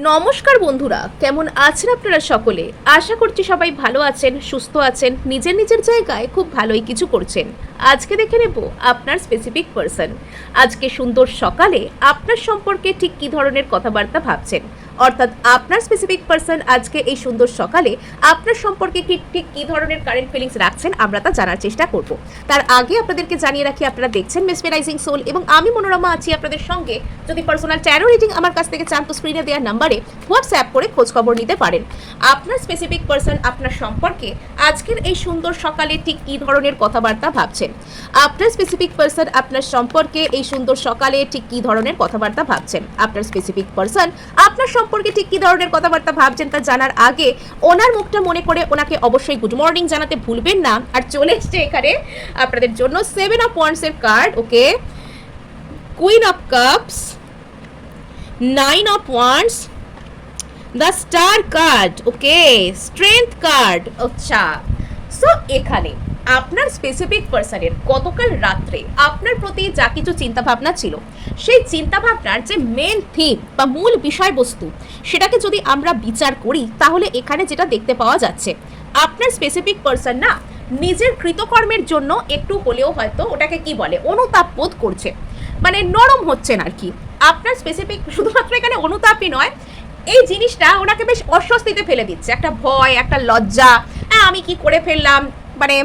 নমস্কার বন্ধুরা, কেমন আছেন আপনারা সকলে? আশা করছি সবাই ভালো আছেন, সুস্থ আছেন, নিজের নিজের জায়গায় খুব ভালোই কিছু করছেন। আজকে দেখে নেব আপনার স্পেসিফিক পার্সন আজকে সুন্দর সকালে আপনার সম্পর্কে ঠিক কী ধরনের কথাবার্তা ভাবছেন, অর্থাৎ আপনার স্পেসিফিক পার্সন আজকে এই সুন্দর সকালে আপনার সম্পর্কে ঠিক কী ধরনের কারেন্ট ফিলিংস রাখছেন আমরা তা জানার চেষ্টা করব। তার আগে আপনাদেরকে জানিয়ে রাখি, আপনারা দেখছেন মেসমেরাইজিং সোল এবং আমি মনোরমা আছি আপনাদের সঙ্গে। যদি পার্সোনাল ট্যারো রিডিং আমার কাছ থেকে চান তো স্ক্রিনে দেওয়া নাম্বারে হোয়াটসঅ্যাপ করে খোঁজ খবর নিতে পারেন। আপনার স্পেসিফিক পার্সন আপনার সম্পর্কে আজকের এই সুন্দর সকালে ঠিক কী ধরনের কথাবার্তা ভাবছেন, আপনার স্পেসিফিক পার্সন আপনার সম্পর্কে এই সুন্দর সকালে ঠিক কী ধরনের কথাবার্তা ভাবছেন, আপনার স্পেসিফিক পার্সন আপনার সম্পর্কে ঠিক কী ধরনের কথাবার্তা ভাবছেন তা জানার আগে ওনার মুখটা মনে করে ওনাকে অবশ্যই গুড মর্নিং জানাতে ভুলবেন না। আর চলে এসছে এখানে আপনাদের জন্য 7 অফ ওয়ান্ডস এর card, okay, queen of cups, 9 of wands, the star card, okay, strength card. আচ্ছা, সো এখানে আপনার স্পেসিফিক পার্সনের গতকাল রাত্রে আপনার প্রতি যা কিছু চিন্তাভাবনা ছিল, সেই চিন্তাভাবনার যে মেন থিম বা মূল বিষয়বস্তু সেটাকে যদি আমরা বিচার করি তাহলে এখানে যেটা দেখতে পাওয়া যাচ্ছে, আপনার স্পেসিফিক পার্সন না নিজের কৃতকর্মের জন্য একটু হলেও হয়তো ওটাকে কি বলে অনুতাপ বোধ করছে, মানে নরম হচ্ছেন আর কি। আপনার স্পেসিফিক শুধুমাত্র এখানে অনুতাপই নয়, এই জিনিসটা ওনাকে বেশ অস্বস্তিতে ফেলে দিচ্ছে, একটা ভয়, একটা লজ্জা, হ্যাঁ আমি কি করে ফেললাম, মানে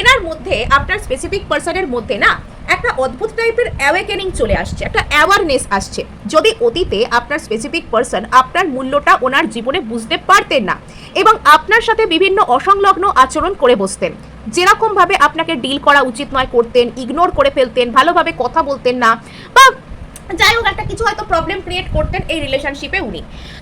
এনার মধ্যে আপনার স্পেসিফিক পার্সনের মধ্যে না একটা অদ্ভুত টাইপের অ্যাওয়েকেনিং চলে আসছে, একটা অ্যাওয়ারনেস আসছে। যদি অতীতে আপনার স্পেসিফিক পার্সন আপনার মূল্যটা ওনার জীবনে বুঝতে পারতেন না এবং আপনার সাথে বিভিন্ন অসংলগ্ন আচরণ করে বসতেন, যেরকমভাবে আপনাকে ডিল করা উচিত নয় করতেন, ইগনোর করে ফেলতেন, ভালোভাবে কথা বলতেন না, বা যাই হোক একটা কিছু হয়তো প্রবলেম ক্রিয়েট করতেন এই রিলেশনশিপে উনি,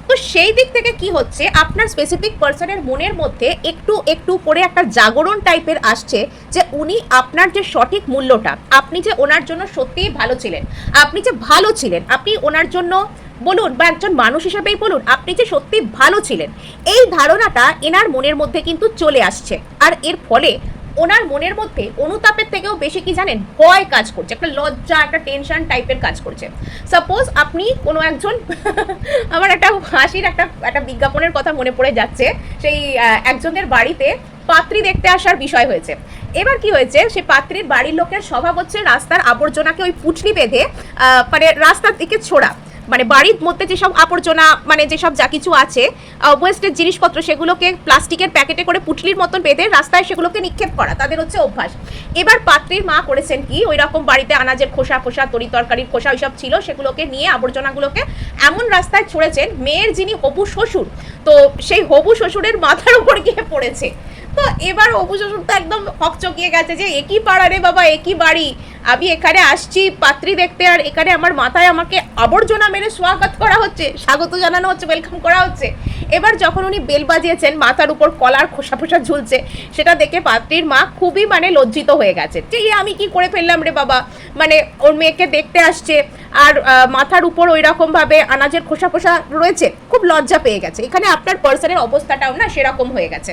তো সেই দিক থেকে কি হচ্ছে আপনার স্পেসিফিক পার্সনের মনের মধ্যে একটু একটু করে একটা জাগরণ টাইপের আসছে যে উনি আপনার যে সঠিক মূল্যটা, আপনি যে ওনার জন্য সত্যিই ভালো ছিলেন, আপনি যে ভালো ছিলেন, আপনি ওনার জন্য বলুন বা একজন মানুষ হিসেবেই বলুন, আপনি যে সত্যি ভালো ছিলেন, এই ধারণাটা এনার মনের মধ্যে কিন্তু চলে আসছে। আর এর ফলে ওনার মনের মধ্যে অনুতাপের থেকেও বেশি কি জানেন, ভয় কাজ করছে, একটা লজ্জা, একটা টেনশন টাইপের কাজ করছে। সাপোজ আপনি কোনো একজন আমার একটা হাসির একটা বিজ্ঞাপনের কথা মনে পড়ে যাচ্ছে, সেই একজনের বাড়িতে পাত্রী দেখতে আসার বিষয় হয়েছে। এবার কি হয়েছে, সে পাত্রীর বাড়ির লোকের স্বভাব হচ্ছে রাস্তার আবর্জনাকে ওই পুঁটলি বেঁধে মানে রাস্তার দিকে ছোড়া, মানে বাড়ির মধ্যে যেসব আবর্জনা, মানে যেসব যা কিছু আছে ওয়েস্টের জিনিসপত্র, সেগুলোকে প্লাস্টিকের প্যাকেটে করে পুটলির মতন বেঁধে রাস্তায় সেগুলোকে নিক্ষেপ করা তাদের হচ্ছে অভ্যাস। এবার পাত্রীর মা করেছেন কি, ওই রকম বাড়িতে আনাজের খোসা ফোসা, তরি তরকারির খোসা ওইসব ছিল, সেগুলোকে নিয়ে আবর্জনাগুলোকে এমন রাস্তায় ছড়েছেন, মেয়ের যিনি হবু শ্বশুর, তো সেই হবু শ্বশুরের মাথার উপর গিয়ে পড়েছে। তো এবার হবু শ্বশুর তো একদম হকচকিয়ে গেছে যে একই পাড়া রে বাবা, একই বাড়ি, আমি এখানে আসছি পাত্রী দেখতে, আর এখানে আমার মাথায় আমাকে আবর্জনা মেরে স্বাগত করা হচ্ছে, স্বাগত জানানো হচ্ছে, ওয়েলকাম করা হচ্ছে। এবার যখন উনি বেল বাজিয়েছেন, মাথার উপর কলার খোসা ফোসা ঝুলছে, সেটা দেখে পাত্রীর মা খুবই মানে লজ্জিত হয়ে গেছে যে আমি কি করে ফেললাম রে বাবা, মানে ওর মেয়েকে দেখতে আসছে আর মাথার উপর ওই রকমভাবে আনাজের খোসা ফোসা রয়েছে, খুব লজ্জা পেয়ে গেছে। এখানে আপনার পার্সনের অবস্থাটাও না সেরকম হয়ে গেছে।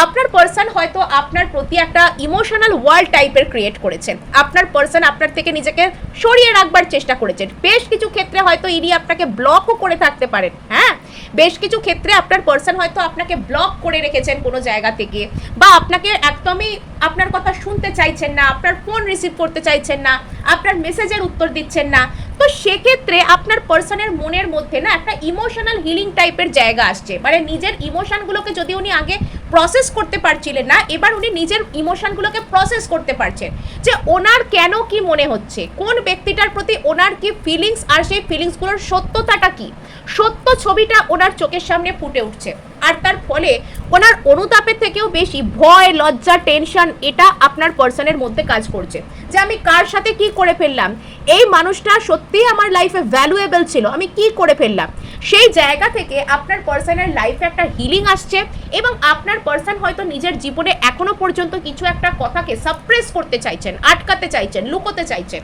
আপনার পার্সন হয়তো আপনার প্রতি একটা ইমোশনাল ওয়ার্ল্ড টাইপের ক্রিয়েট করেছেন, আপনার পার্সন আপনার থেকে নিজেকে সরিয়ে রাখবার চেষ্টা করেছেন। বেশ কিছু ক্ষেত্রে হয়তো ইনি আপনাকে ব্লকও করে থাকতে পারেন, হ্যাঁ, বেশ কিছু ক্ষেত্রে আপনার পার্সন হয়তো আপনাকে ব্লক করে রেখেছেন কোনো জায়গা থেকে, বা আপনাকে একদমই আপনার কথা শুনতে চাইছেন না, আপনার ফোন রিসিভ করতে চাইছেন না, আপনার মেসেজের উত্তর দিচ্ছেন না। তো সেক্ষেত্রে আপনার পার্সনের মনের মধ্যে না একটা ইমোশনাল হিলিং টাইপের জায়গা আসছে, মানে নিজের ইমোশনগুলোকে যদি উনি আগে প্রসেস করতে পারছিলেন না, এবার উনি নিজের ইমোশনগুলোকে প্রসেস করতে পারছেন যে ওনার কেন কি মনে হচ্ছে, কোন ব্যক্তিটার প্রতি ওনার কি ফিলিংস, আর সেই ফিলিংসগুলোর সত্যতাটা কি, সত্য ছবিটা ওনার চোখের সামনে ফুটে উঠছে। আর তার ফলে ওনার অনুতাপের থেকেও বেশি ভয়, লজ্জা, টেনশন এটা আপনার পার্সনের মধ্যে কাজ করছে যে আমি কার সাথে কি করে ফেললাম, এই মানুষটা সত্যিই আমার লাইফে ভ্যালুয়েবল ছিল, আমি কি করে ফেললাম। সেই জায়গা থেকে আপনার পার্সনের লাইফে একটা হিলিং আসছে এবং আপনার পার্সন হয়তো নিজের জীবনে এখনো পর্যন্ত কিছু একটা কথাকে সাপ্রেস করতে চাইছেন, আটকাতে চাইছেন, লুকোতে চাইছেন।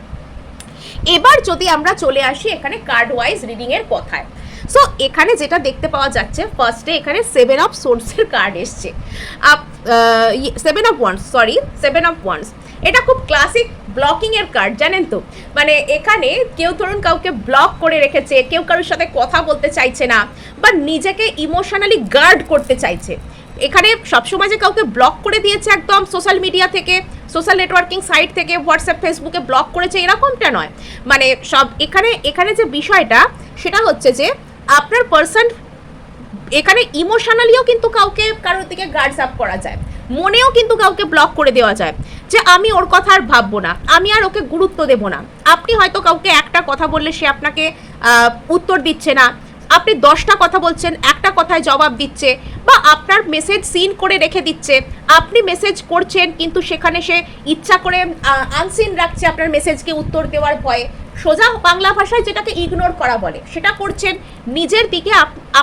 এবার যদি আমরা চলে আসি এখানে কার্ড ওয়াইজ রিডিং এর কথায়, সো এখানে যেটা দেখতে পাওয়া যাচ্ছে, ফার্স্টে এখানে 7 অফ সোর্সের কার্ড এসছে, 7 of wands, sorry 7 of wands. এটা খুব ক্লাসিক ব্লকিং এর কার্ড, জানেন তো। মানে এখানে কেউ ধরুন কাউকে ব্লক করে রেখেছে, কেউ কারোর সাথে কথা বলতে চাইছে না, বা নিজেকে ইমোশনালি গার্ড করতে চাইছে। এখানে সবসময় যে কাউকে ব্লক করে দিয়েছে একদম সোশ্যাল মিডিয়া থেকে, সোশ্যাল নেটওয়ার্কিং সাইট থেকে, হোয়াটসঅ্যাপ ফেসবুকে ব্লক করেছে, এরকমটা নয়। মানে সব এখানে যে বিষয়টা সেটা হচ্ছে যে আপনার পার্সন এখানে ইমোশনালিও কিন্তু কাউকে কারোর দিকে গার্ডস আপ করা যায়, মনেও কিন্তু কাউকে ব্লক করে দেওয়া যায় যে আমি ওর কথা আর ভাববো না, আমি আর ওকে গুরুত্ব দেবো না। আপনি হয়তো কাউকে একটা কথা বললে সে আপনাকে উত্তর দিচ্ছে না, আপনি 10টা কথা বলছেন, একটা কথায় জবাব দিচ্ছে, বা আপনার মেসেজ সিন করে রেখে দিচ্ছে, আপনি মেসেজ করছেন কিন্তু সেখানে সে ইচ্ছা করে আনসিন রাখছে আপনার মেসেজকে উত্তর দেওয়ার ভয়ে, সোজা বাংলা ভাষায় যেটাকে ইগনোর করা বলে সেটা করছেন। নিজের দিকে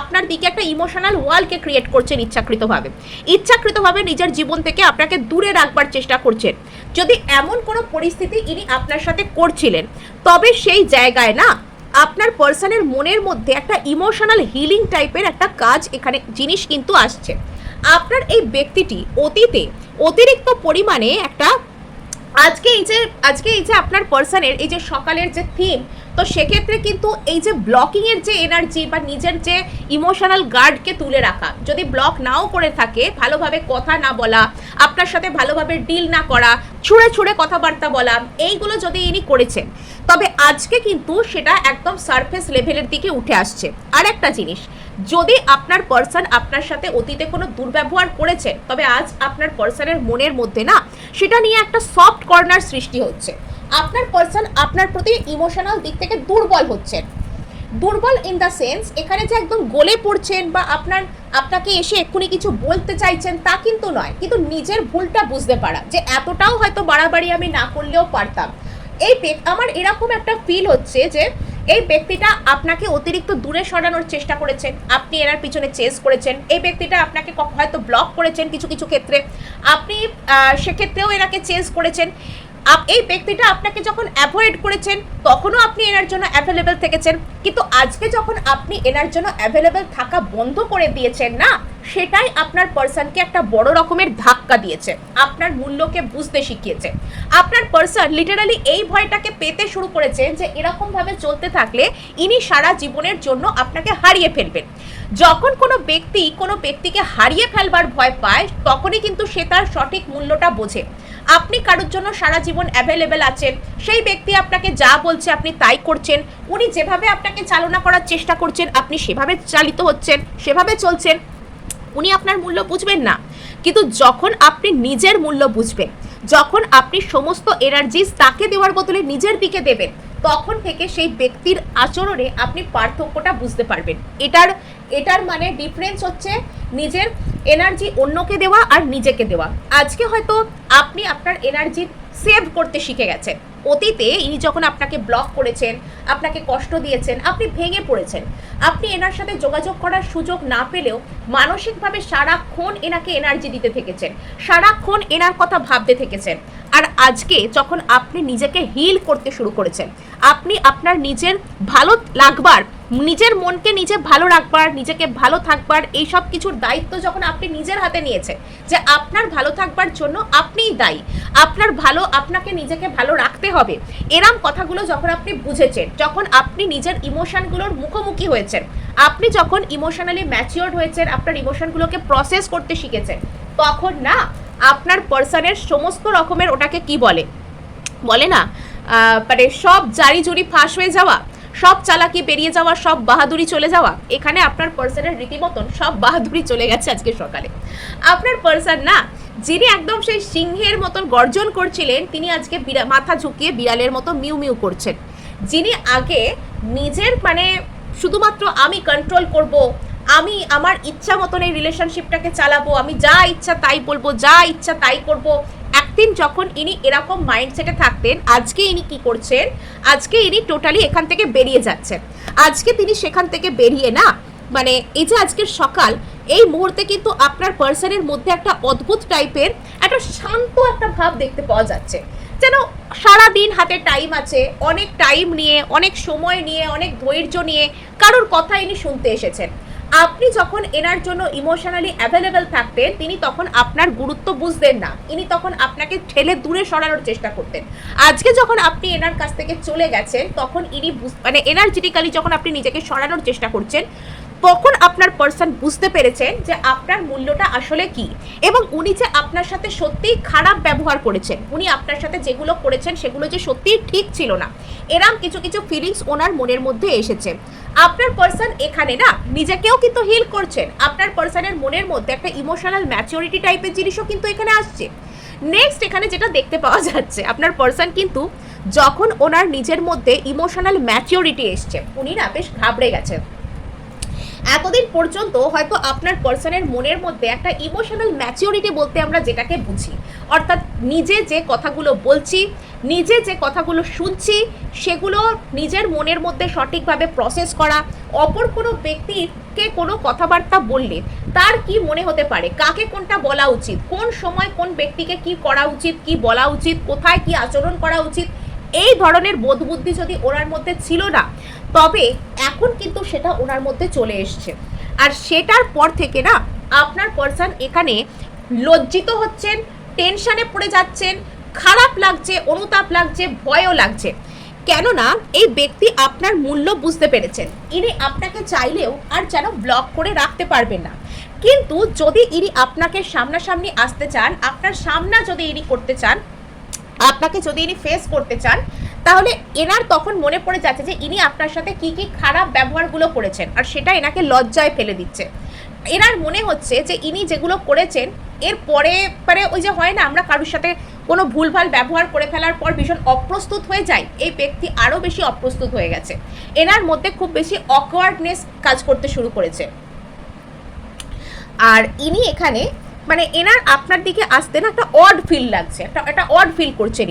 আপনার দিকে একটা ইমোশনাল ওয়ালকে ক্রিয়েট করছেন ইচ্ছাকৃতভাবে নিজের জীবন থেকে আপনাকে দূরে রাখবার চেষ্টা করছেন। যদি এমন কোনো পরিস্থিতি ইনি আপনার সাথে করছিলেন, তবে সেই জায়গায় না আপনার পার্সনের মনের মধ্যে একটা ইমোশনাল হিলিং টাইপের একটা কাজ, এখানে জিনিস কিন্তু আসছে। আপনার এই ব্যক্তিটি অতীতে অতিরিক্ত পরিমাণে একটা আজকে এই যে আপনার পার্সনের এই যে সকালের যে থিম, তো সেক্ষেত্রে কিন্তু এই যে ব্লকিংয়ের যে এনার্জি বা নিজের যে ইমোশনাল গার্ডকে তুলে রাখা, যদি ব্লক নাও করে থাকে, ভালোভাবে কথা না বলা, আপনার সাথে ভালোভাবে ডিল না করা, ছুঁড়ে ছুঁড়ে কথাবার্তা বলা, এইগুলো যদি ইনি করেছেন, তবে আজকে কিন্তু সেটা একদম সারফেস লেভেলের দিকে উঠে আসছে। আর একটা জিনিস, যদি আপনার পার্সন আপনার সাথে অতীতে কোনো দুর্ব্যবহার করেছে, তবে আজ আপনার পার্সনের মনের মধ্যে না সেটা নিয়ে একটা সফট কর্নার সৃষ্টি হচ্ছে। আপনার পার্সন আপনার প্রতি ইমোশনাল দিক থেকে দুর্বল হচ্ছেন। দুর্বল ইন দ্য সেন্স, এখানে যে একদম গলে পড়ছেন বা আপনাকে এসে এক্ষুনি কিছু বলতে চাইছেন তা কিন্তু নয়, কিন্তু নিজের ভুলটা বুঝতে পারা যে এতটাও হয়তো বাড়াবাড়ি আমি না করলেও পারতাম। আমার এরকম একটা ফিল হচ্ছে যে এই ব্যক্তিটা আপনাকে অতিরিক্ত দূরে সরানোর চেষ্টা করেছেন, আপনি এনার পিছনে চেস করেছেন। এই ব্যক্তিটা আপনাকে হয়তো ব্লক করেছেন কিছু কিছু ক্ষেত্রে, আপনি সেক্ষেত্রেও এনাকে চেস করেছেন। এই ব্যক্তিটা আপনাকে যখন অ্যাভয়েড করেছেন, তখনও আপনি এনার জন্য অ্যাভেলেবেল থেকেছেন, কিন্তু আজকে যখন আপনি এনার জন্য অ্যাভেলেবেল থাকা বন্ধ করে দিয়েছেন না, সেটাই আপনার পার্সনকে একটা বড় রকমের ধাক্কা দিয়েছে, আপনার মূল্যকে বুঝতে শিখিয়েছে। আপনার পার্সন লিটারালি এই ভয়টাকে পেতে শুরু করেছেন যে এরকমভাবে চলতে থাকলে ইনি সারা জীবনের জন্য আপনাকে হারিয়ে ফেলবেন। যখন কোনো ব্যক্তিকে হারিয়ে ফেলবার ভয় পায়, তখনই কিন্তু সে তার সঠিক মূল্যটা বোঝে। আপনি কারোর জন্য সারা জীবন অ্যাভেলেবেল আছেন, সেই ব্যক্তি আপনাকে যা বলছে আপনি তাই করছেন, উনি যেভাবে আপনাকে চালনা করার চেষ্টা করছেন আপনি সেভাবে চালিত হচ্ছেন, সেভাবে চলছেন, উনি আপনার মূল্য বুঝবেন না। কিন্তু যখন আপনি নিজের মূল্য বুঝবেন, যখন আপনি সমস্ত এনার্জিস তাকে দেওয়ার বদলে নিজের দিকে দেবেন, তখন থেকে সেই ব্যক্তির আচরণে আপনি পার্থক্যটা বুঝতে পারবেন। এটার মানে ডিফারেন্স হচ্ছে নিজের এনার্জি অন্যকে দেওয়া আর নিজেকে দেওয়া। আজকে হয়তো আপনি আপনার এনার্জি সেভ করতে শিখে গেছেন। অতীতে ইনি যখন আপনাকে ব্লক করেছেন, আপনাকে কষ্ট দিয়েছেন, আপনি ভেঙে পড়েছেন, আপনি এনার সাথে যোগাযোগ করার সুযোগ না পেলেও মানসিকভাবে সারাক্ষণ এনাকে এনার্জি দিতে থেকেছেন, সারাক্ষণ এনার কথা ভাবতে থেকেছেন। আর আজকে যখন আপনি নিজেকে হিল করতে শুরু করেছেন, আপনি আপনার নিজের ভালো লাগবার, নিজের মনকে নিজে ভালো রাখবার, নিজেকে ভালো থাকবার, এই সব কিছুর দায়িত্ব যখন আপনি নিজের হাতে নিয়েছেন, যে আপনার ভালো থাকবার জন্য আপনিই দায়ী, আপনাকে নিজেকে ভালো রাখতে হবে, এরম কথাগুলো যখন আপনি বুঝেছেন, যখন আপনি নিজের ইমোশনগুলোর মুখোমুখি হয়েছেন, আপনি যখন ইমোশনালি ম্যাচিওরড হয়েছেন, আপনার ইমোশনগুলোকে প্রসেস করতে শিখেছেন, তখন না আপনার পার্সনের সমস্ত রকমের, ওটাকে কি বলে না মানে সব জারি জুরি ফাঁস হয়ে যাওয়া, সব চালাকি বেরিয়ে যাওয়া, সব বাহাদুরি চলে যাওয়া, এখানে আপনার পার্সনের রীতিমতন সব বাহাদুরি চলে গেছে আজকে সকালে। আপনার পার্সন না, যিনি একদম সেই সিংহের মতন গর্জন করছিলেন, তিনি আজকে মাথা ঝুঁকিয়ে বিড়ালের মতো মিউ মিউ করছেন। যিনি আগে নিজের মানে শুধুমাত্র আমি কন্ট্রোল করব, আমি আমার ইচ্ছা মতন এই রিলেশনশিপটাকে চালাবো, আমি যা ইচ্ছা তাই বলবো, যা ইচ্ছা তাই করব, একদিন যখন ইনি এরকম মাইন্ডসেটে থাকতেন, আজকে ইনি কি করছেন, আজকে ইনি টোটালি এখান থেকে বেরিয়ে যাচ্ছেন। আজকে তিনি সেখান থেকে বেরিয়ে না, মানে এই যে আজকের সকাল, এই মুহূর্তে কিন্তু আপনার পার্সনের মধ্যে একটা অদ্ভুত টাইপের একটা শান্ত একটা ভাব দেখতে পাওয়া যাচ্ছে, যেন সারা দিন হাতে টাইম আছে, অনেক টাইম নিয়ে, অনেক সময় নিয়ে, অনেক ধৈর্য নিয়ে কারোর কথা ইনি শুনতে এসেছেন। আপনি যখন এনার জন্য ইমোশনালি অ্যাভেলেবেল থাকতেন, তিনি তখন আপনার গুরুত্ব বুঝতেন না, ইনি তখন আপনাকে ঠেলে দূরে সরানোর চেষ্টা করতেন। আজকে যখন আপনি এনার কাছ থেকে চলে গেছেন, তখন ইনি মানে এনার্জেটিক্যালি যখন আপনি নিজেকে সরানোর চেষ্টা করছেন, তখন আপনার পার্সন বুঝতে পেরেছেন যে আপনার মূল্যটা আসলে কি, এবং উনি যে আপনার সাথে সত্যিই খারাপ ব্যবহার করেছেন, উনি আপনার সাথে যেগুলো করেছেন সেগুলো যে সত্যিই ঠিক ছিল না, এরম কিছু কিছু ফিলিংস ওনার মনের মধ্যে এসেছে। আপনার পার্সন এখানে না নিজেকেও কিন্তু হিল করছেন, আপনার পার্সনের মনের মধ্যে একটা ইমোশনাল ম্যাচিউরিটি টাইপের জিনিসও কিন্তু এখানে আসছে। নেক্সট এখানে যেটা দেখতে পাওয়া যাচ্ছে, আপনার পার্সন কিন্তু যখন ওনার নিজের মধ্যে ইমোশনাল ম্যাচিউরিটি এসছে, উনি না বেশ ঘাবড়ে গেছেন। এতদিন পর্যন্ত হয়তো আপনার পার্সনের মনের মধ্যে একটা ইমোশনাল ম্যাচিউরিটি বলতে আমরা যেটাকে বুঝি, অর্থাৎ নিজে যে কথাগুলো বলছি, নিজে যে কথাগুলো শুনছি, সেগুলো নিজের মনের মধ্যে সঠিকভাবে প্রসেস করা, অপর কোনো ব্যক্তিকে কোনো কথাবার্তা বললে তার কি মনে হতে পারে, কাকে কোনটা বলা উচিত, কোন সময় কোন ব্যক্তিকে কি করা উচিত, কি বলা উচিত, কোথায় কি আচরণ করা উচিত, এই ধরনের বোধবুদ্ধি যদি ওনার মধ্যে ছিল না, তবে এখন কিন্তু সেটা ওনার মধ্যে চলে এসছে। আর সেটার পর থেকে না আপনার পার্সন এখানে লজ্জিত হচ্ছেন, টেনশনে পড়ে যাচ্ছেন, খারাপ লাগছে, অনুতাপ লাগছে, ভয়ও লাগছে। কেননা এই ব্যক্তি আপনার মূল্য বুঝতে পেরেছেন, ইনি আপনাকে চাইলেও আর যেন ব্লক করে রাখতে পারবেন না। কিন্তু যদি ইনি আপনাকে সামনাসামনি আসতে চান, আপনার সামনা যদি ইনি করতে চান, আপনাকে যদি ইনি ফেস করতে চান, তাহলে এনার তখন মনে পড়ে যাচ্ছে যে ইনি আপনার সাথে কি কি খারাপ ব্যবহারগুলো করেছেন, আর সেটা এনাকে লজ্জায় ফেলে দিচ্ছে। এনার মনে হচ্ছে যে ইনি যেগুলো করেছেন এর পরে ওই যে হয় না, আমরা কারোর সাথে কোনো ভুলভাল ব্যবহার করে ফেলার পর ভীষণ অপ্রস্তুত হয়ে যায়, এই ব্যক্তি আরও বেশি অপ্রস্তুত হয়ে গেছে, এনার মধ্যে খুব বেশি অকওয়ার্ডনেস কাজ করতে শুরু করেছে। আর ইনি এখানে মানে এনার আপনার দিকে আসতে না একটা অড ফিল লাগছে, একটা অড ফিল করছেন।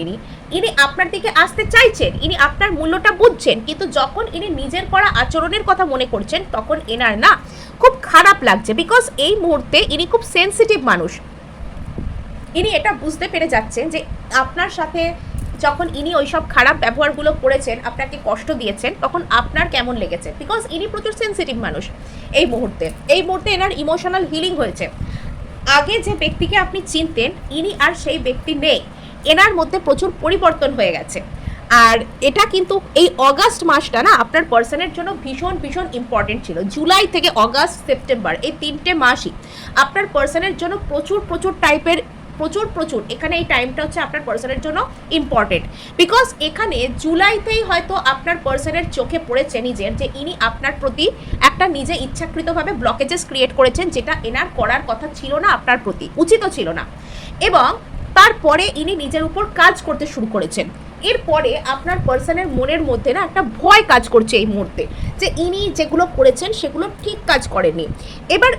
ইনি আপনার দিকে আসতে চাইছেন, ইনি আপনার মূল্যটা বুঝছেন, কিন্তু যখন ইনি নিজের করা আচরণের কথা মনে করছেন, তখন এনার না খুব খারাপ লাগছে। বিকজ এই মুহূর্তে ইনি খুব সেন্সিটিভ মানুষ, ইনি এটা বুঝতে পেরে যাচ্ছেন যে আপনার সাথে যখন ইনি ওইসব খারাপ ব্যবহারগুলো করেছেন, আপনাকে কষ্ট দিয়েছেন, তখন আপনার কেমন লেগেছে। বিকজ ইনি প্রচুর সেন্সিটিভ মানুষ। এই মুহূর্তে এনার ইমোশনাল হিলিং হয়েছে। আগে যে ব্যক্তিকে আপনি চিনতেন, ইনি আর সেই ব্যক্তি নেই, এনার মধ্যে প্রচুর পরিবর্তন হয়ে গেছে। আর এটা কিন্তু এই অগাস্ট মাসটা না আপনার পার্সনের জন্য ভীষণ ভীষণ ইম্পর্টেন্ট ছিল। জুলাই থেকে অগাস্ট সেপ্টেম্বর এই 3টে মাসই আপনার পার্সনের জন্য প্রচুর টাইপের প্রচুর এখানে এই টাইমটা হচ্ছে আপনার পার্সনের জন্য ইম্পর্টেন্ট। বিকজ এখানে জুলাইতেই হয়তো আপনার পার্সনের চোখে পড়েছে নিজের যে ইনি আপনার প্রতি একটা নিজে ইচ্ছাকৃতভাবে ব্লকেজেস ক্রিয়েট করেছেন, যেটা এনার করার কথা ছিল না, আপনার প্রতি উচিতও ছিল না, এবং তারপরে ইনি নিজের উপর কাজ করতে শুরু করেছেন। এরপরে আপনার পার্সনের মনের মধ্যে না একটা ভয় কাজ করছে এই মুহূর্তে, যে ইনি যেগুলো করেছেন সেগুলো ঠিক কাজ করেননি। এবার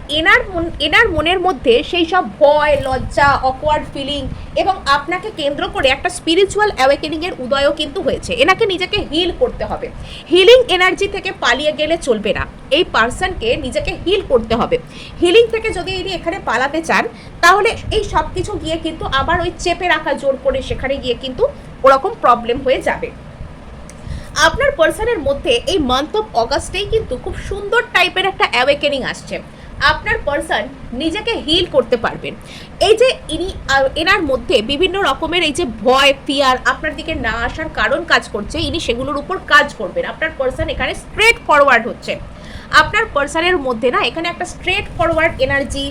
এনার মনের মধ্যে সেই সব ভয়, লজ্জা, অকওয়ার্ড ফিলিং এবং আপনাকে কেন্দ্র করে একটা স্পিরিচুয়াল অ্যাওয়েকেনিংয়ের উদয়ও কিন্তু হয়েছে। এনাকে নিজেকে হিল করতে হবে, হিলিং এনার্জি থেকে পালিয়ে গেলে চলবে না, এই পার্সনকে নিজেকে হিল করতে হবে। হিলিং থেকে যদি ইনি এখানে পালাতে চান, তাহলে এই সব কিছু গিয়ে কিন্তু আবার ওই চেপে রাখা, জোর করে সেখানে গিয়ে কিন্তু ওরকম প্রবলেম হয়ে যাবে। আপনার পার্সনের মধ্যে এই মান্থ অফ অগাস্টেই কিন্তু খুব সুন্দর টাইপের একটা অ্যাওয়েকেনিং আসছে। আপনার পার্সন নিজেকে হিল করতে পারবেন। এই যে এনার মধ্যে বিভিন্ন রকমের এই যে ভয়, ফিয়ার আপনার দিকে না আসার কারণ কাজ করছে, ইনি সেগুলোর উপর কাজ করবেন। আপনার পার্সন এখানে স্ট্রেট ফরওয়ার্ড হচ্ছে। আপনার পার্সনের মধ্যে না এখানে একটা স্ট্রেট ফরওয়ার্ড এনার্জি,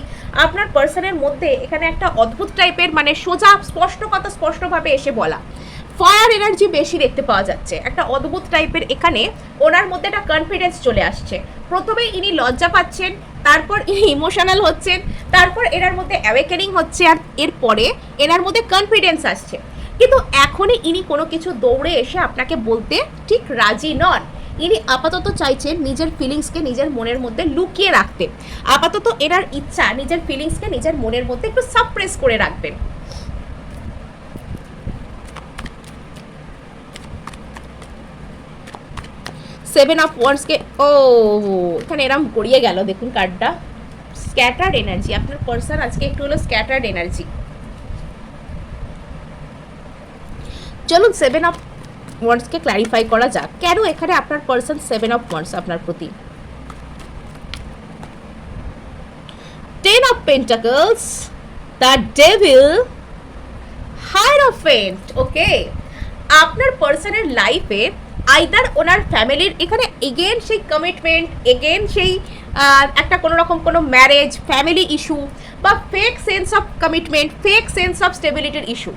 আপনার পার্সনের মধ্যে এখানে একটা অদ্ভুত টাইপের মানে সোজা স্পষ্ট কথা স্পষ্টভাবে এসে বলা, ফায়ার এনার্জি বেশি দেখতে পাওয়া যাচ্ছে, একটা অদ্ভুত টাইপের। এখানে ওনার মধ্যে একটা কনফিডেন্স চলে আসছে। প্রথমে ইনি লজ্জা পাচ্ছেন, তারপর ইনি ইমোশনাল হচ্ছেন, তারপর এনার মধ্যে অ্যাওয়েকেনিং হচ্ছে, আর এরপরে এনার মধ্যে কনফিডেন্স আসছে। কিন্তু এখনই ইনি কোনো কিছু দৌড়ে এসে আপনাকে বলতে ঠিক রাজি নন। ইনি আপাতত চাইছেন নিজের ফিলিংসকে নিজের মনের মধ্যে লুকিয়ে রাখতে। আপাতত এনার ইচ্ছা নিজের ফিলিংসকে নিজের মনের মধ্যে একটু সাপ্রেস করে রাখবেন। সেভেন অফ ওয়ান্ডসকে এখানে এরম গড়িয়ে গেল, দেখুন কার্ডটা স্ক্যাটার্ড এনার্জি। আপনার পার্সন আজকে একটু হলো স্ক্যাটার্ড এনার্জি। চলুন 7 অফ ওয়ান্ডসকে ক্ল্যারিফাই করা যাক, কেন এখানে আপনার পার্সন 7 অফ ওয়ান্ডস আপনার প্রতি। 10 of pentacles, the devil, hierophant. Okay, আপনার পার্সনের লাইফে আইদার ওনার ফ্যামিলির এখানে এগেন সেই কমিটমেন্ট, এগেন সেই একটা কোনো রকম কোনো ম্যারেজ, ফ্যামিলি ইস্যু বা fake sense of commitment, fake sense of স্টেবিলিটির ইস্যু।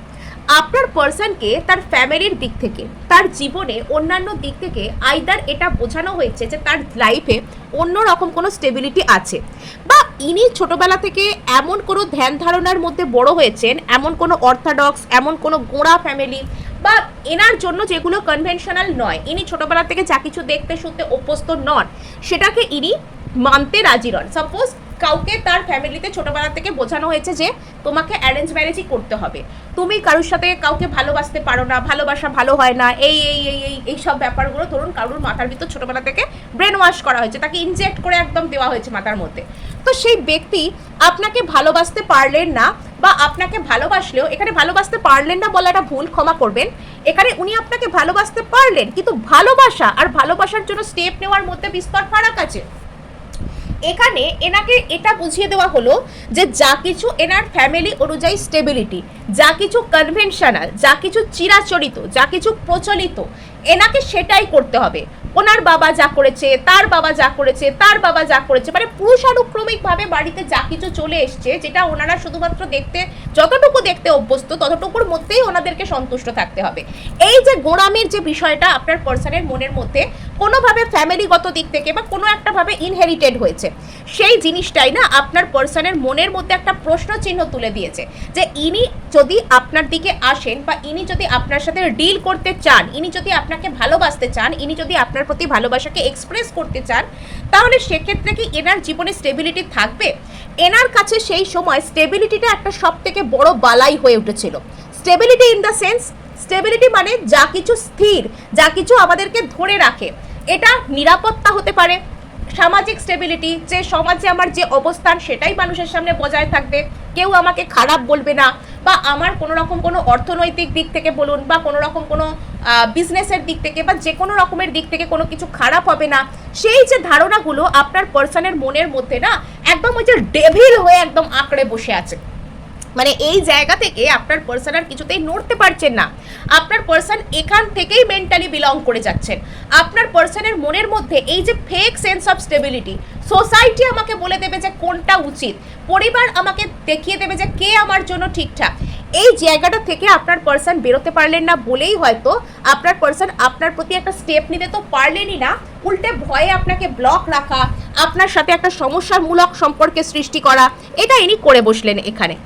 আপনার পার্সনকে তার ফ্যামিলির দিক থেকে, তার জীবনে অন্যান্য দিক থেকে আইদার এটা বোঝানো হয়েছে যে তার লাইফে অন্য রকম কোনো স্টেবিলিটি আছে, বা ইনি ছোটবেলা থেকে এমন কোনো ধ্যান ধারণার মধ্যে বড় হয়েছেন, এমন কোনো অর্থোডক্স, এমন কোনো গোঁড়া ফ্যামিলি বা এনার জন্য যেগুলো কনভেনশনাল নয়, ইনি ছোটবেলা থেকে যা কিছু দেখতে শুনতে অভ্যস্ত নন, সেটাকে ইনি মানতে রাজি নন। সাপোজ কাউকে তার ফ্যামিলিতে ছোটবেলা থেকে বোঝানো হয়েছে যে তোমাকে অ্যারেঞ্জ ম্যারেজই করতে হবে, তুমি কারোর সাথে কাউকে ভালোবাসতে পারো না, ভালোবাসা ভালো হয় না, এই এই এই এই এই সব ব্যাপারগুলো ধরুন কারোর মাথার ভিতর ছোটবেলা থেকে ব্রেন ওয়াশ করা হয়েছে, তাকে ইনজেক্ট করে একদম দেওয়া হয়েছে মাথার মধ্যে। তো সেই ব্যক্তি আপনাকে ভালোবাসতে পারলেন না, বা আপনাকে ভালোবাসলেও, এখানে ভালোবাসতে পারলেন না বলাটা ভুল, ক্ষমা করবেন, এখানে উনি আপনাকে ভালোবাসতে পারলেন, কিন্তু ভালোবাসা আর ভালোবাসার জন্য স্টেপ নেওয়ার মধ্যে বিস্তর ফারাক আছে। এখানে এনাকে এটা বুঝিয়ে দেওয়া হলো যে যা কিছু এনার ফ্যামিলি অনুযায়ী স্টেবিলিটি, যা কিছু কনভেনশনাল, যা কিছু চিরাচরিত, যা কিছু প্রচলিত, এনাকে সেটাই করতে হবে। ওনার বাবা যা করেছে, তার বাবা যা করেছে, তার বাবা যা করেছে, মানে পুরুষানুক্রমিকভাবে বাড়িতে যা কিছু চলে এসছে, যেটা ওনারা শুধুমাত্র দেখতে, যতটুকু দেখতে অভ্যস্ত ততটুকুর মধ্যেই ওনাদেরকে সন্তুষ্ট থাকতে হবে। এই যে গোঁড়ামির যে বিষয়টা আপনার পার্সনের মনের মধ্যে কোনোভাবে ফ্যামিলিগত দিক থেকে বা কোনো একটা ভাবে ইনহেরিটেড হয়েছে, সেই জিনিসটাই না আপনার পার্সনের মনের মধ্যে একটা প্রশ্ন চিহ্ন তুলে দিয়েছে যে ইনি যদি আপনার দিকে আসেন, বা ইনি যদি আপনার সাথে ডিল করতে চান, ইনি যদি আপনাকে ভালোবাসতে চান, ইনি যদি আপনার প্রতি ভালোবাসাকে এক্সপ্রেস করতে চান, তাহলে সেক্ষেত্রে কি এনার জীবনে স্টেবিলিটি থাকবে? এনার কাছে সেই সময় স্টেবিলিটিটা একটা সব থেকে বড় বালাই হয়ে উঠেছিল। Stability in the sense, stability মানে যা কিছু স্থির, যা কিছু আমাদেরকে ধরে রাখে, এটা নিরাপত্তা হতে পারে, সামাজিক স্টেবিলিটি, যে সমাজে আমার যে অবস্থান সেটাই মানুষের সামনে বজায় থাকবে, কেউ আমাকে খারাপ বলবে না, বা আমার কোনো রকম কোনো অর্থনৈতিক দিক থেকে বলুন, বা কোনো রকম কোনো বিজনেসের দিক থেকে, বা যে কোনো রকমের দিক থেকে কোনো কিছু খারাপ হবে না, সেই যে ধারণাগুলো আপনার পার্সনের মনের মধ্যে না একদম ওই যে ডেভিল হয়ে একদম আঁকড়ে বসে আছে। মানে এই জায়গা থেকে আপনার পার্সন আর কিছুতেই নড়তে পারছেন না। আপনার পার্সন এখান থেকেই মেন্টালি বিলং করে যাচ্ছেন। আপনার পার্সনের মনের মধ্যে এই যে fake sense of stability, society আমাকে বলে দেবে যে কোনটা উচিত, পরিবার আমাকে দেখিয়ে দেবে যে কে আমার জন্য ঠিকঠাক, এই জায়গাটা থেকে আপনার পার্সন বেরোতে পারলেন না বলেই হয়তো আপনার পার্সন আপনার প্রতি একটা স্টেপ নিতে তো পারলেনই না, উল্টে ভয়ে আপনাকে ব্লক রাখা, আপনার সাথে একটা সমস্যামূলক সম্পর্কে সৃষ্টি করা, এটা ইনি করে বসলেন এখানে।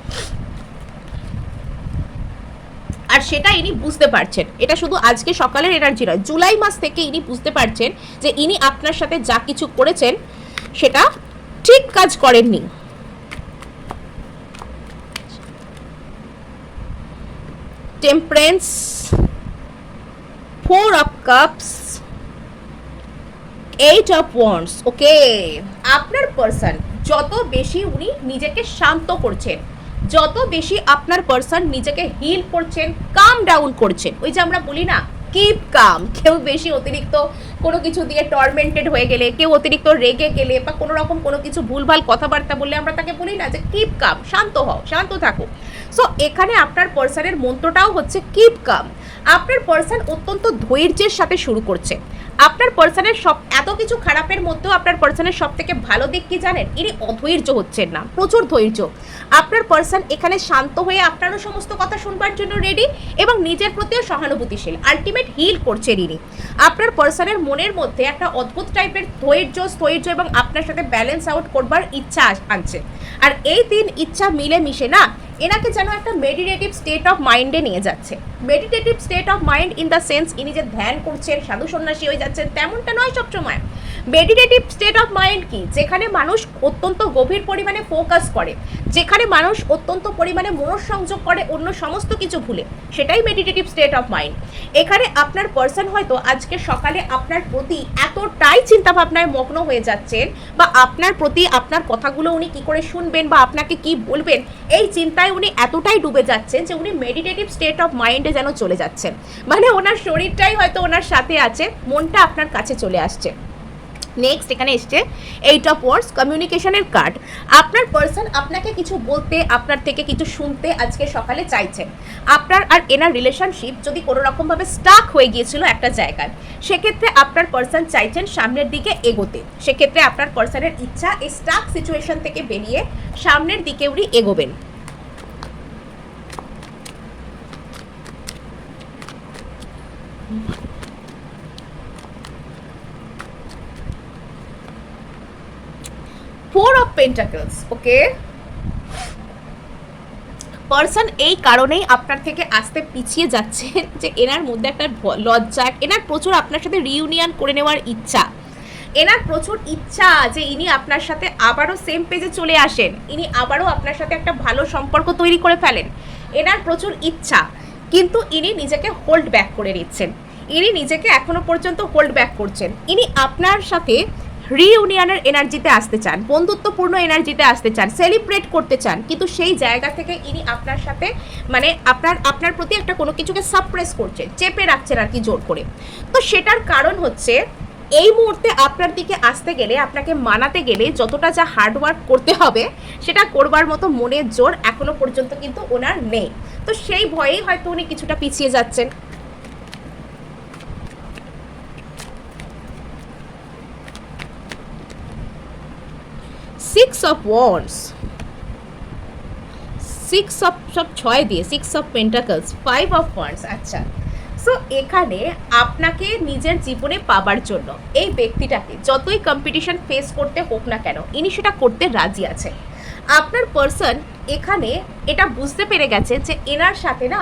আর সেটা ইনি বুঝতে পারছেন, এটা শুধু আজকে সকালের এনার্জি নয়, জুলাই মাস থেকে ইনি বুঝতে পারছেন যে ইনি আপনার সাথে যা কিছু করেছেন সেটা ঠিক কাজ করেননি। Temperance, 4 of cups, 8 of wands. Okay, আপনার পার্সন যত বেশি উনি নিজেকে শান্ত করছেন, যত বেশি আপনার পার্সন নিজেকে হিল করছেন, কাম ডাউন করছেন, ওই যে আমরা বলি না কিপ কাম, কেউ বেশি অতিরিক্ত কোনো কিছু দিয়ে টর্মেন্টেড হয়ে গেলে, কেউ অতিরিক্ত রেগে গেলে, বা কোনো রকম কোনো কিছু ভুলভাল কথাবার্তা বললে আমরা তাকে বলি না যে কিপ কাম, শান্ত হও, শান্ত থাকো। সো এখানে আপনার পার্সনের মন্ত্রটাও হচ্ছে কিপ কাম। আপনার পার্সন অত্যন্ত ধৈর্যের সাথে শুরু করছে। আপনার পার্সনের সব এত কিছু খারাপের মধ্যেও আপনার পার্সনের সব থেকে ভালো দিক কি জানেন? ইনি অধৈর্য হচ্ছেন না, প্রচুর ধৈর্য। আপনার পার্সন এখানে শান্ত হয়ে আপনারও সমস্ত কথা শুনবার জন্য রেডি, এবং নিজের প্রতিও সহানুভূতিশীল, আলটিমেট হিল করছেন ইনি। আপনার পার্সনের মনের মধ্যে একটা অদ্ভুত টাইপের ধৈর্য, স্থৈর্য এবং আপনার সাথে ব্যালেন্স আউট করবার ইচ্ছা আনছে। আর এই 3 ইচ্ছা মিলে মিশে না এনাকে যেন একটা মেডিটেটিভ স্টেট অফ মাইন্ডে নিয়ে যাচ্ছে। Meditative state of mind in the sense ইনি যে ধ্যান করছেন, সাধু সন্ন্যাসী হয়ে যাচ্ছেন, তেমনটা নয় সবসময়। মেডিটেটিভ স্টেট অফ মাইন্ড কি? যেখানে মানুষ অত্যন্ত গভীর পরিমাণে ফোকাস করে, যেখানে মানুষ অত্যন্ত পরিমাণে মনঃসংযোগ করে অন্য সমস্ত কিছু ভুলে, সেটাই মেডিটেটিভ স্টেট অফ মাইন্ড। এখানে আপনার পার্সন হয়তো আজকে সকালে আপনার প্রতি এতটাই চিন্তাভাবনায় মগ্ন হয়ে যাচ্ছেন, বা আপনার প্রতি আপনার কথাগুলো উনি কী করে শুনবেন বা আপনাকে কি বলবেন এই চিন্তায় উনি এতটাই ডুবে যাচ্ছেন যে উনি মেডিটেটিভ স্টেট অফ মাইন্ডে উঠে যেন চলে যাচ্ছে, মানে ওনার শরীরটাই হয়তো ওনার সাথে আছে, মনটা আপনার কাছে চলে আসছে। নেক্সট এখানে এসছে 8 অফ ওয়ান্ডস, কমিউনিকেশনের কার্ড। আপনার পার্সন আপনাকে কিছু বলতে, আপনার থেকে কিছু শুনতে আজকে সকালে চাইছেন। আপনার আর এনার রিলেশনশিপ যদি কোনো রকমভাবে স্টাক হয়ে গিয়েছিল একটা জায়গায়, সেক্ষেত্রে আপনার পার্সন চাইছেন সামনের দিকে এগোতে। সেক্ষেত্রে আপনার পার্সনের ইচ্ছা এই স্টাক সিচুয়েশন থেকে বেরিয়ে সামনের দিকে উনি এগোবেন। Four of pentacles, okay. Person এই কারণেই আপনার থেকে আসতে পিছিয়ে যাচ্ছে যে এনার মধ্যে একটা লজ্জা, এনার প্রচুর আপনার সাথে রিউনিয়ন করে নেওয়ার ইচ্ছা, এনার প্রচুর ইচ্ছা যে ইনি আপনার সাথে আবারও সেম পেজে চলে আসেন, ইনি আবারও আপনার সাথে একটা ভালো সম্পর্ক তৈরি করে ফেলেন। এনার প্রচুর ইচ্ছা, কিন্তু ইনি নিজেকে হোল্ড ব্যাক করে নিচ্ছেন, ইনি নিজেকে এখনো পর্যন্ত হোল্ড ব্যাক করছেন। ইনি আপনার সাথে রিইউনিয়নের এনার্জিতে আসতে চান, বন্ধুত্বপূর্ণ এনার্জিতে আসতে চান, সেলিব্রেট করতে চান, কিন্তু সেই জায়গা থেকে ইনি আপনার সাথে মানে আপনার প্রতি একটা কোনো কিছুকে সাপ্রেস করছেন, চেপে রাখছেন আর কি জোর করে। তো সেটার কারণ হচ্ছে এই মুহূর্তে আপনার দিকে আসতে গেলে, আপনাকে মানাতে গেলে যতটা যা হার্ডওয়ার্ক করতে হবে সেটা করবার মতো মনের জোর এখনো পর্যন্ত কিন্তু ওনার নেই। তো সেই ভয়েই হয়তো উনি কিছুটা পিছিয়ে যাচ্ছেন। Six of wands, six of সব 6 দিয়ে, 6 অফ পেন্টাকলস, 5 অফ ওয়ান্ডস। আচ্ছা, সো এখানে আপনাকে নিজের জীবনে পাবার জন্য এই ব্যক্তিটাকে যতই কম্পিটিশন ফেস করতে হোক না কেন, ইনি সেটা করতে রাজি আছে। আপনার পার্সন এখানে এটা বুঝতে পেরে গেছে যে এনার সাথে না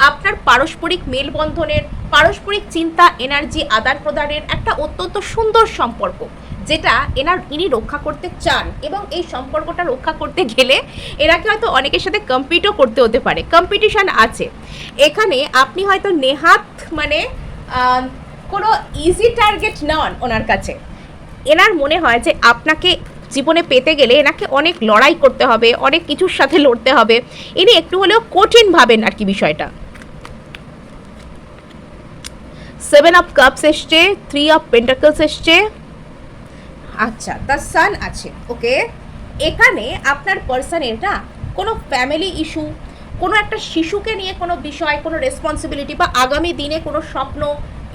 আপনার পারস্পরিক মেলবন্ধনের, পারস্পরিক চিন্তা, এনার্জি আদান প্রদানের একটা অত্যন্ত সুন্দর সম্পর্ক, যেটা ইনি রক্ষা করতে চান। এবং এই সম্পর্কটা রক্ষা করতে গেলে এনাকে হয়তো অনেকের সাথে কম্পিটও করতে হতে পারে, কম্পিটিশান আছে এখানে। আপনি হয়তো নেহাত মানে কোনো ইজি টার্গেট নন ওনার কাছে। এনার মনে হয় যে আপনাকে জীবনে পেতে গেলে এনাকে অনেক লড়াই করতে হবে, অনেক কিছুর সাথে লড়তে হবে, ইনি একটু হলেও কঠিন ভাবেন আর কি বিষয়টা। 7 অফ কাপস এসছে, 3 অফ পেন্টাকলস এসছে। আচ্ছা, দ্য সান আছে, ওকে। এখানে আপনার পার্সনের না কোনো ফ্যামিলি ইস্যু, কোনো একটা শিশুকে নিয়ে কোনো বিষয়, কোনো রেসপন্সিবিলিটি বা আগামী দিনে কোনো স্বপ্ন,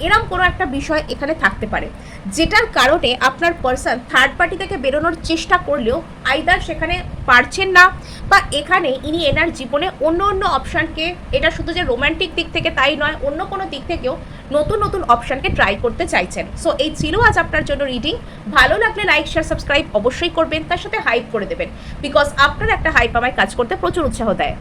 এরম কোনো একটা বিষয় এখানে থাকতে পারে, যেটার কারণে আপনার পার্সন থার্ড পার্টি থেকে বেরোনোর চেষ্টা করলেও আইদার সেখানে পারছেন না, বা এখানে ইনি এনার জীবনে অন্য অন্য অপশানকে, এটা শুধু যে রোম্যান্টিক দিক থেকে তাই নয়, অন্য কোনো দিক থেকেও নতুন নতুন অপশানকে ট্রাই করতে চাইছেন। সো এই ছিল আজ আপনার জন্য রিডিং। ভালো লাগলে লাইক, শেয়ার, সাবস্ক্রাইব অবশ্যই করবেন, তার সাথে হাইপ করে দেবেন, বিকজ আপনার একটা হাইপ আমায় কাজ করতে প্রচুর উৎসাহ দেয়।